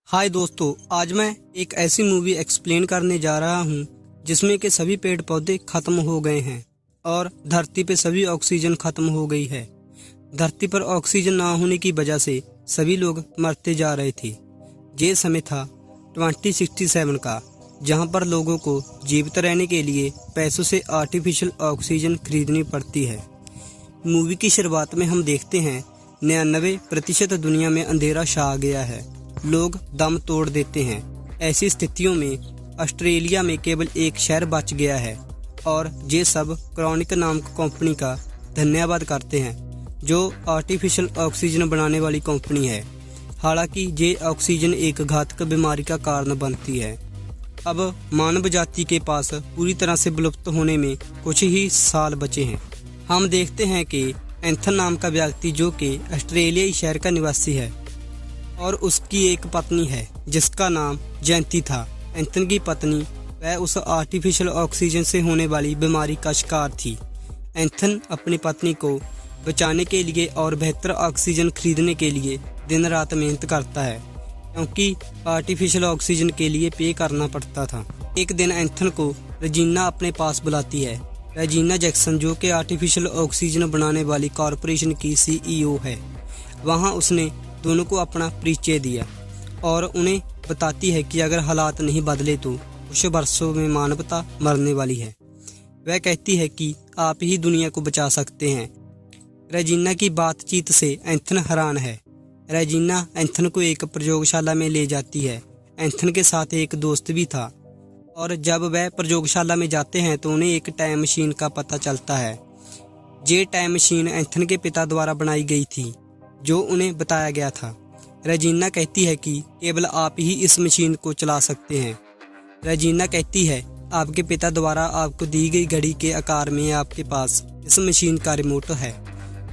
हाय दोस्तों, आज मैं एक ऐसी मूवी एक्सप्लेन करने जा रहा हूँ जिसमें के सभी पेड़ पौधे खत्म हो गए हैं और धरती पे सभी ऑक्सीजन खत्म हो गई है। धरती पर ऑक्सीजन ना होने की वजह से सभी लोग मरते जा रहे थे। ये समय था 2067 का, जहाँ पर लोगों को जीवित रहने के लिए पैसों से आर्टिफिशियल ऑक्सीजन खरीदनी पड़ती है। मूवी की शुरुआत में हम देखते हैं 99% दुनिया में अंधेरा छा गया है। लोग दम तोड़ देते हैं। ऐसी स्थितियों में ऑस्ट्रेलिया में केवल एक शहर बच गया है और ये सब क्रॉनिक नाम की कंपनी का धन्यवाद करते हैं, जो आर्टिफिशियल ऑक्सीजन बनाने वाली कंपनी है। हालांकि ये ऑक्सीजन एक घातक बीमारी का कारण बनती है। अब मानव जाति के पास पूरी तरह से विलुप्त होने में कुछ ही साल बचे हैं। हम देखते हैं कि एंथन नाम का व्यक्ति, जो कि ऑस्ट्रेलियाई शहर का निवासी है, और उसकी एक पत्नी है जिसका नाम जयंती था। एंथन की पत्नी वह उस आर्टिफिशियल ऑक्सीजन से होने वाली बीमारी का शिकार थी। एंथन अपनी पत्नी को बचाने के लिए और बेहतर ऑक्सीजन खरीदने के लिए दिन रात मेहनत करता है, क्योंकि आर्टिफिशियल ऑक्सीजन के लिए पे करना पड़ता था। एक दिन एंथन को रेजिना अपने पास बुलाती है। रेजिना जैक्सन, जो कि आर्टिफिशियल ऑक्सीजन बनाने वाली कॉरपोरेशन की CEO है। वहाँ उसने दोनों को अपना परिचय दिया और उन्हें बताती है कि अगर हालात नहीं बदले तो कुछ वर्षों में मानवता मरने वाली है। वह कहती है कि आप ही दुनिया को बचा सकते हैं। रेजिना की बातचीत से एंथन हैरान है। रेजिना एंथन को एक प्रयोगशाला में ले जाती है। एंथन के साथ एक दोस्त भी था, और जब वह प्रयोगशाला में जाते हैं तो उन्हें एक टाइम मशीन का पता चलता है। ये टाइम मशीन एंथन के पिता द्वारा बनाई गई थी, जो उन्हें बताया गया था। रेजिना कहती है कि केवल आप ही इस मशीन को चला सकते हैं। रेजिना कहती है, आपके पिता द्वारा आपको दी गई घड़ी के आकार में आपके पास इस मशीन का रिमोट है।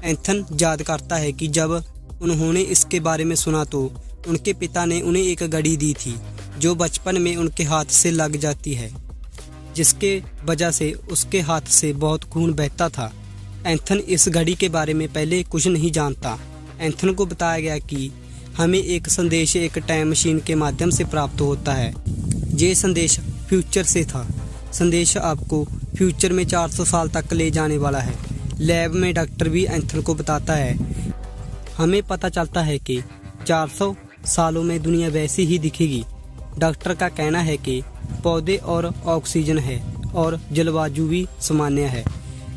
एंथन याद करता है कि जब उन्होंने इसके बारे में सुना तो उनके पिता ने उन्हें एक घड़ी दी थी, जो बचपन में उनके हाथ से लग जाती है, जिसके वजह से उसके हाथ से बहुत खून बहता था। एंथन इस घड़ी के बारे में पहले कुछ नहीं जानता। एंथन को बताया गया कि हमें एक संदेश एक टाइम मशीन के माध्यम से प्राप्त होता है। ये संदेश फ्यूचर से था। संदेश आपको फ्यूचर में 400 साल तक ले जाने वाला है। लैब में डॉक्टर भी एंथन को बताता है। हमें पता चलता है कि 400 सालों में दुनिया वैसी ही दिखेगी। डॉक्टर का कहना है कि पौधे और ऑक्सीजन है और जलवायु भी सामान्य है।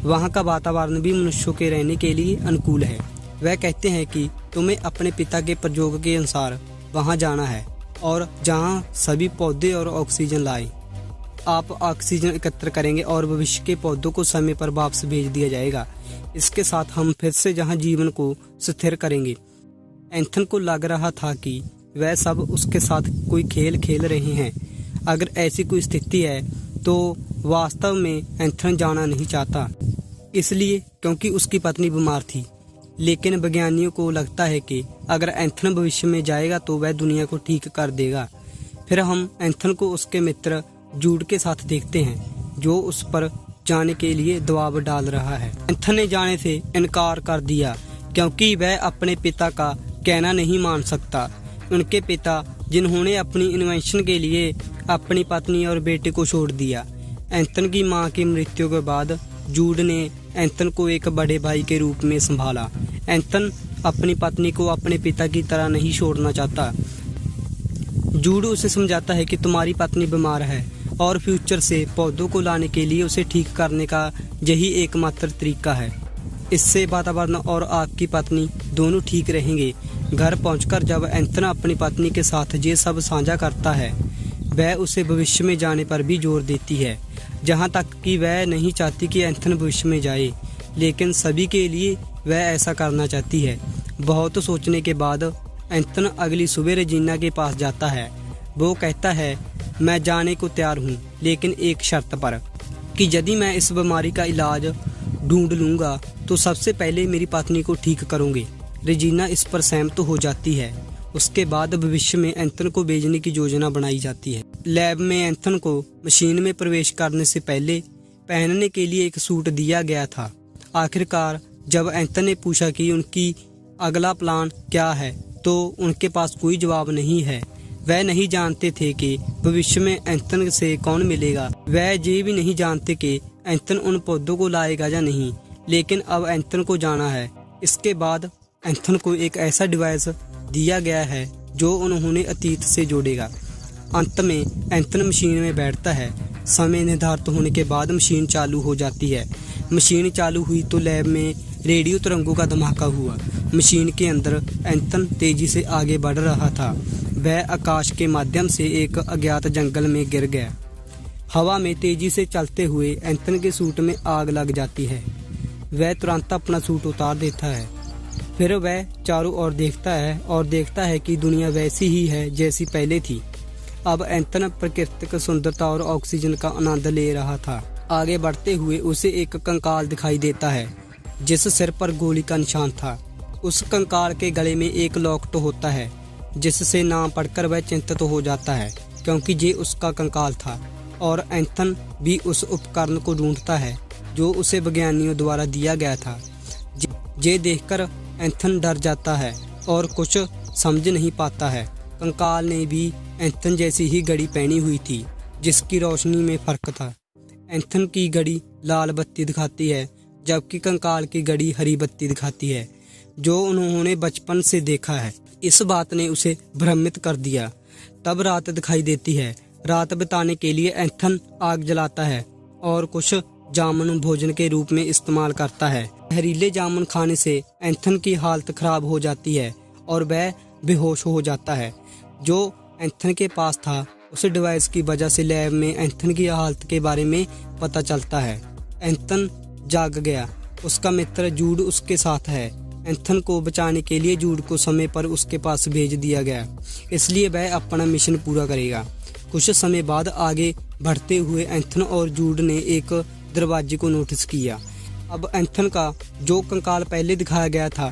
वहाँ का वातावरण भी मनुष्यों के रहने के लिए अनुकूल है। वह कहते हैं कि तुम्हें अपने पिता के प्रयोग के अनुसार वहां जाना है और जहां सभी पौधे और ऑक्सीजन लाए। आप ऑक्सीजन एकत्र करेंगे और भविष्य के पौधों को समय पर वापस भेज दिया जाएगा। इसके साथ हम फिर से जहां जीवन को स्थिर करेंगे। एंथन को लग रहा था कि वह सब उसके साथ कोई खेल खेल रहे हैं। अगर ऐसी कोई स्थिति है तो वास्तव में एंथन जाना नहीं चाहता, इसलिए क्योंकि उसकी पत्नी बीमार थी। लेकिन वैज्ञानिकों को लगता है कि अगर एंथन भविष्य में जाएगा तो वह दुनिया को ठीक कर देगा। फिर हम एंथन को उसके मित्र जूड के साथ देखते हैं, जो उस पर जाने के लिए दबाव डाल रहा है। एंथन ने जाने से इनकार कर दिया क्योंकि वह अपने पिता का कहना नहीं मान सकता। उनके पिता, जिन्होंने अपनी इन्वेंशन के लिए अपनी पत्नी और बेटे को छोड़ दिया। एंथन की मां की मृत्यु के बाद जूड ने एंथन को एक बड़े भाई के रूप में संभाला। एंथन अपनी पत्नी को अपने पिता की तरह नहीं छोड़ना चाहता। जूड उसे समझाता है कि तुम्हारी पत्नी बीमार है और फ्यूचर से पौधों को लाने के लिए उसे ठीक करने का यही एकमात्र तरीका है। इससे वातावरण और आपकी पत्नी दोनों ठीक रहेंगे। घर पहुंचकर जब एंथन अपनी पत्नी के साथ ये सब साझा करता है, वह उसे भविष्य में जाने पर भी जोर देती है, जहां तक कि वह नहीं चाहती कि एंथन भविष्य में जाए, लेकिन सभी के लिए वह ऐसा करना चाहती है। बहुत सोचने के बाद एंथन अगली सुबह रेजिना के पास जाता है। वो कहता है, मैं जाने को तैयार हूँ, लेकिन एक शर्त पर, कि यदि मैं इस बीमारी का इलाज ढूंढ लूँगा तो सबसे पहले मेरी पत्नी को ठीक करूँगी। रेजिना इस पर सहमत हो जाती है। उसके बाद भविष्य में एंथन को भेजने की योजना बनाई जाती है। लैब में एंथन को मशीन में प्रवेश करने से पहले पहनने के लिए एक सूट दिया गया था। आखिरकार जब एंथन ने पूछा कि उनकी अगला प्लान क्या है, तो उनके पास कोई जवाब नहीं है। वह नहीं जानते थे कि भविष्य में एंथन से कौन मिलेगा। वह ये भी नहीं जानते कि एंथन उन पौधों को लाएगा या नहीं, लेकिन अब एंथन को जाना है। इसके बाद एंथन को एक ऐसा डिवाइस दिया गया है जो उन्होंने अतीत से जोड़ेगा। अंत में एंथन मशीन में बैठता है। समय निर्धारित होने के बाद मशीन चालू हो जाती है। मशीन चालू हुई तो लैब में रेडियो तरंगों का धमाका हुआ। मशीन के अंदर एंथन तेजी से आगे बढ़ रहा था। वह आकाश के माध्यम से एक अज्ञात जंगल में गिर गया। हवा में तेजी से चलते हुए एंथन के सूट में आग लग जाती है। वह तुरंत अपना सूट उतार देता है। फिर वह चारों ओर देखता है और देखता है कि दुनिया वैसी ही है जैसी पहले थी। अब एंथन प्राकृतिक सुंदरता और ऑक्सीजन का आनंद ले रहा था। आगे बढ़ते हुए उसे एक कंकाल दिखाई देता है जिस सिर पर गोली का निशान था। उस कंकाल के गले में एक लॉकेट होता है जिससे नाम पढ़कर वह चिंतित हो जाता है, क्योंकि ये उसका कंकाल था। और एंथन भी उस उपकरण को ढूंढता है जो उसे विज्ञानियों द्वारा दिया गया था। ये देखकर एंथन डर जाता है और कुछ समझ नहीं पाता है। कंकाल ने भी एंथन जैसी ही घड़ी पहनी हुई थी जिसकी रोशनी में फर्क था। एंथन की घड़ी लाल बत्ती दिखाती है जबकि कंकाल की घड़ी हरी बत्ती दिखाती है, जो उन्होंने बचपन से देखा है। इस बात ने उसे भ्रमित कर दिया। तब रात दिखाई देती है। रात बिताने के लिए एंथन आग जलाता है और कुछ जामुन भोजन के रूप में इस्तेमाल करता है। जहरीले जामुन खाने से एंथन की हालत खराब हो जाती है और वह बेहोश हो जाता है। जो एंथन के पास था उस डिवाइस की वजह से लैब में एंथन की हालत के बारे में पता चलता है। एंथन जाग गया। उसका मित्र जूड उसके साथ है। एंथन को बचाने के लिए जूड को समय पर उसके पास भेज दिया गया, इसलिए वह अपना मिशन पूरा करेगा। कुछ समय बाद आगे बढ़ते हुए एंथन और जूड ने एक दरवाजे को नोटिस किया। अब एंथन का जो कंकाल पहले दिखाया गया था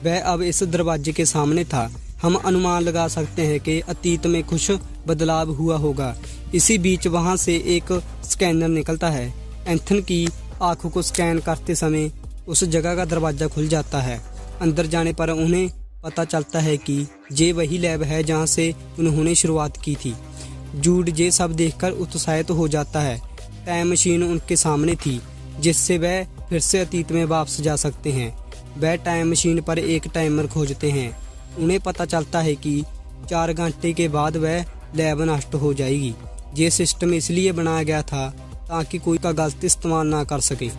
वह अब इस दरवाजे के सामने था। हम अनुमान लगा सकते हैं कि अतीत में कुछ बदलाव हुआ होगा। इसी बीच वहां से एक स्कैनर निकलता है। एंथन की आंखों को स्कैन करते समय उस जगह का दरवाजा खुल जाता है। अंदर जाने पर उन्हें पता चलता है कि ये वही लैब है जहां से उन्होंने शुरुआत की थी। जूड ये सब देखकर उत्साहित हो जाता है। टाइम मशीन उनके सामने थी जिससे वह फिर से अतीत में वापस जा सकते हैं। वह टाइम मशीन पर एक टाइमर खोजते हैं। उन्हें पता चलता है कि 4 घंटे के बाद वह लैब नष्ट हो जाएगी। ये सिस्टम इसलिए बनाया गया था ताकि कोई का गलत इस्तेमाल ना कर सके।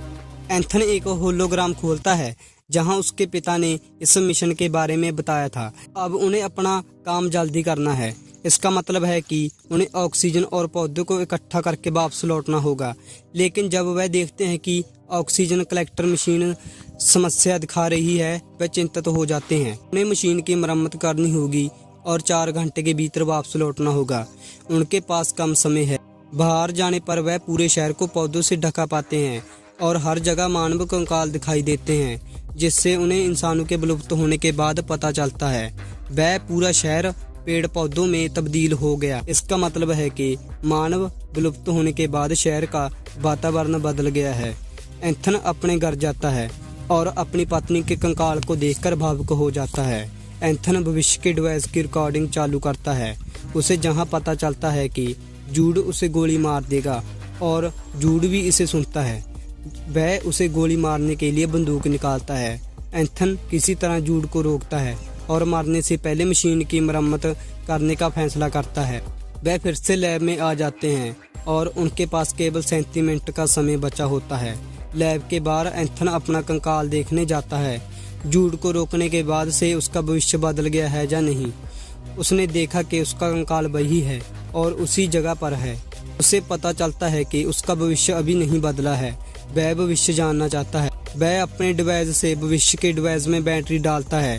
एंथन एक होलोग्राम खोलता है जहां उसके पिता ने इस मिशन के बारे में बताया था। अब उन्हें अपना काम जल्दी करना है। इसका मतलब है कि उन्हें ऑक्सीजन और पौधों को इकट्ठा करके वापस लौटना होगा। लेकिन जब वह देखते हैं कि ऑक्सीजन कलेक्टर मशीन समस्या दिखा रही है, वह चिंतित हो जाते हैं। उन्हें मशीन की मरम्मत करनी होगी और 4 घंटे के भीतर वापस लौटना होगा। उनके पास कम समय है। बाहर जाने पर वह पूरे शहर को पौधों से ढका पाते हैं और हर जगह मानव कंकाल दिखाई देते हैं, जिससे उन्हें इंसानों के विलुप्त होने के बाद पता चलता है वह पूरा शहर पेड़ पौधों में तब्दील हो गया। इसका मतलब है कि मानव विलुप्त होने के बाद शहर का वातावरण बदल गया है। एंथन अपने घर जाता है और अपनी पत्नी के कंकाल को देखकर भावुक हो जाता है। एंथन भविष्य के डिवाइस की रिकॉर्डिंग चालू करता है। उसे जहां पता चलता है कि जूड उसे गोली मार देगा और जूड भी इसे सुनता है। वह उसे गोली मारने के लिए बंदूक निकालता है। एंथन किसी तरह जूड को रोकता है और मारने से पहले मशीन की मरम्मत करने का फैसला करता है। वह फिर से लैब में आ जाते हैं और उनके पास केवल 37 मिनट का समय बचा होता है। लैब के बाहर एंथन अपना कंकाल देखने जाता है। जूड को रोकने के बाद से उसका भविष्य बदल गया है या नहीं। उसने देखा कि उसका कंकाल वही है और उसी जगह पर है। उसे पता चलता है कि उसका भविष्य अभी नहीं बदला है। वह भविष्य जानना चाहता है। वह अपने डिवाइस से भविष्य के डिवाइस में बैटरी डालता है।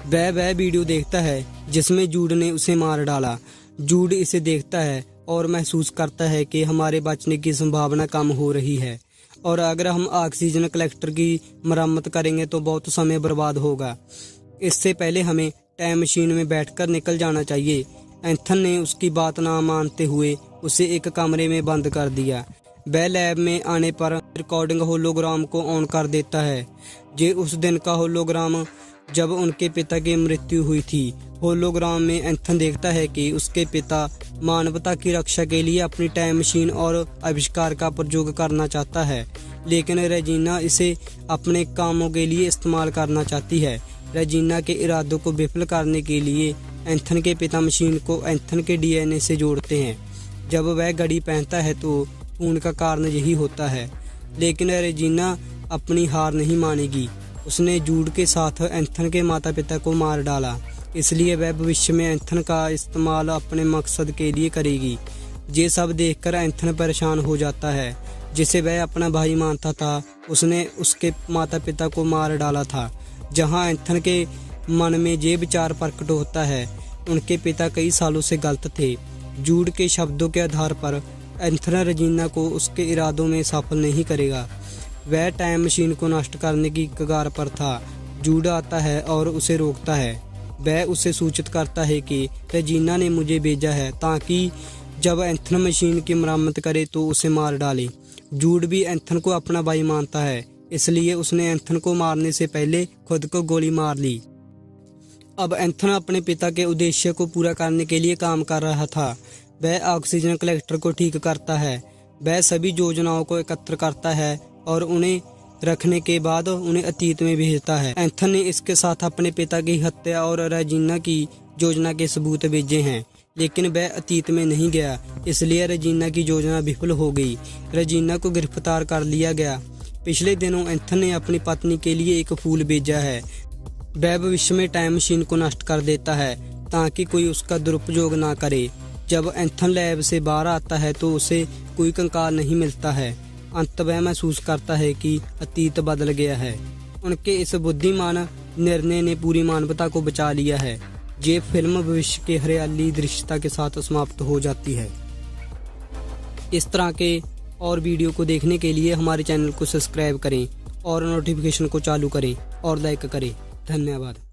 वह वीडियो देखता है जिसमें जूड ने उसे मार डाला। जूड इसे देखता है और महसूस करता है कि हमारे बचने की संभावना कम हो रही है और अगर हम ऑक्सीजन कलेक्टर की मरम्मत करेंगे तो बहुत समय बर्बाद होगा। इससे पहले हमें टाइम मशीन में बैठकर निकल जाना चाहिए। एंथन ने उसकी बात ना मानते हुए उसे एक कमरे में बंद कर दिया। वह लैब में आने पर रिकॉर्डिंग होलोग्राम को ऑन कर देता है। ये उस दिन का होलोग्राम जब उनके पिता की मृत्यु हुई थी। होलोग्राम में एंथन देखता है कि उसके पिता मानवता की रक्षा के लिए अपनी टाइम मशीन और आविष्कार का प्रयोग करना चाहता है, लेकिन रेजिना इसे अपने कामों के लिए इस्तेमाल करना चाहती है। रेजिना के इरादों को विफल करने के लिए एंथन के पिता मशीन को एंथन के डीएनए से जोड़ते हैं। जब वह घड़ी पहनता है तो खून का कारण यही होता है, लेकिन रेजिना अपनी हार नहीं मानेगी। उसने जूड के साथ एंथन के माता पिता को मार डाला, इसलिए वह भविष्य में एंथन का इस्तेमाल अपने मकसद के लिए करेगी। ये सब देखकर एंथन परेशान हो जाता है, जिसे वह अपना भाई मानता था। उसने उसके माता पिता को मार डाला था। जहां एंथन के मन में ये विचार प्रकट होता है, उनके पिता कई सालों से गलत थे। जूड के शब्दों के आधार पर एंथन रेजिना को उसके इरादों में सफल नहीं करेगा। वह टाइम मशीन को नष्ट करने की कगार पर था। जूड आता है और उसे रोकता है। वह उसे सूचित करता है कि रेजिना ने मुझे भेजा है ताकि जब एंथन मशीन की मरम्मत करे तो उसे मार डाले। जूड भी एंथन को अपना भाई मानता है, इसलिए उसने एंथन को मारने से पहले खुद को गोली मार ली। अब एंथन अपने पिता के उद्देश्य को पूरा करने के लिए काम कर रहा था। वह ऑक्सीजन कलेक्टर को ठीक करता है। वह सभी योजनाओं को एकत्र करता है और उन्हें रखने के बाद उन्हें अतीत में भेजता है। एंथन ने इसके साथ अपने पिता की हत्या और रेजिना की योजना के सबूत भेजे हैं, लेकिन वह अतीत में नहीं गया, इसलिए रेजिना की योजना विफल हो गई। रेजिना को गिरफ्तार कर लिया गया। पिछले दिनों एंथन ने अपनी पत्नी के लिए एक फूल भेजा है। वह भविष्य में टाइम मशीन को नष्ट कर देता है ताकि कोई उसका दुरुपयोग ना करे। जब एंथन लैब से बाहर आता है तो उसे कोई कंकाल नहीं मिलता है। अंत वह महसूस करता है कि अतीत बदल गया है। उनके इस बुद्धिमान निर्णय ने पूरी मानवता को बचा लिया है। ये फिल्म भविष्य के हरियाली दृश्यता के साथ समाप्त हो जाती है। इस तरह के और वीडियो को देखने के लिए हमारे चैनल को सब्सक्राइब करें और नोटिफिकेशन को चालू करें और लाइक करें। धन्यवाद।